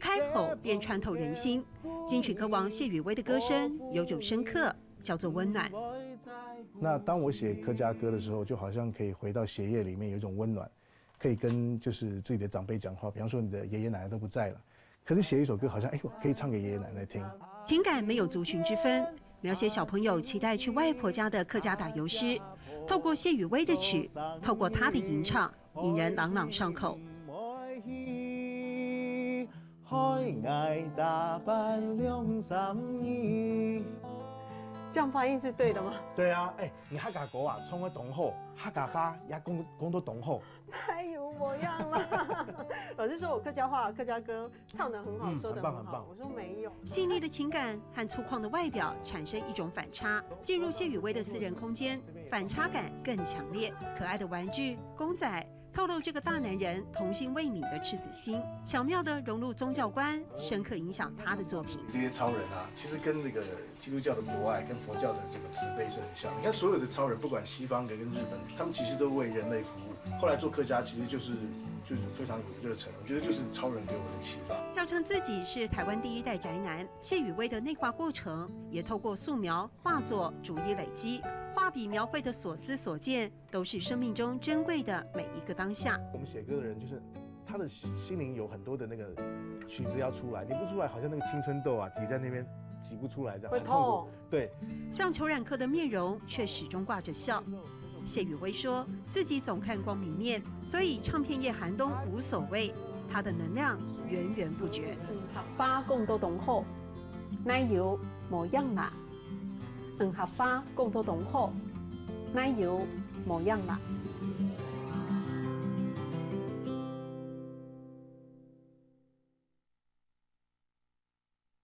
开口便穿透人心。金曲歌王谢宇威的歌声有种深刻，叫做温暖。那当我写客家歌的时候，就好像可以回到血液里面有一种温暖，可以跟就是自己的长辈讲话。比方说你的爷爷奶奶都不在了，可是写一首歌好像可以唱给爷爷奶奶听。情感没有族群之分，描写小朋友期待去外婆家的客家打油诗。透过谢宇威的曲，透过他的吟唱，引人朗朗上口。这样发音是对的吗？对啊，你客家歌啊，从我懂后，客家话也讲到懂后，太有模样了。老师说我客家话、客家歌唱得很好，说得很好。我说没有。细腻的情感和粗犷的外表产生一种反差，进入谢宇威的私人空间，反差感更强烈。可爱的玩具、公仔。透露这个大男人童心未泯的赤子心，巧妙地融入宗教观，深刻影响他的作品。这些超人啊，其实跟那个基督教的博爱跟佛教的这个慈悲是很像。你看所有的超人，不管西方跟日本，他们其实都为人类服务。后来做客家，其实就是非常有热忱。我觉得就是超人给我的启发。笑称自己是台湾第一代宅男，谢宇威的内化过程也透过素描、画作逐一累积。画笔描绘的所思所见，都是生命中珍贵的每一个当下。我们写歌的人，就是他的心灵有很多的那个曲子要出来，你不出来，好像那个青春痘啊挤在那边挤不出来，这样会痛。对，像裘冉克的面容，却始终挂着笑。谢宇威说自己总看光明面，所以唱片业寒冬无所谓，他的能量源源不绝。合花共都懂好，奶油冇样啦。合花共都懂好，奶油冇样啦。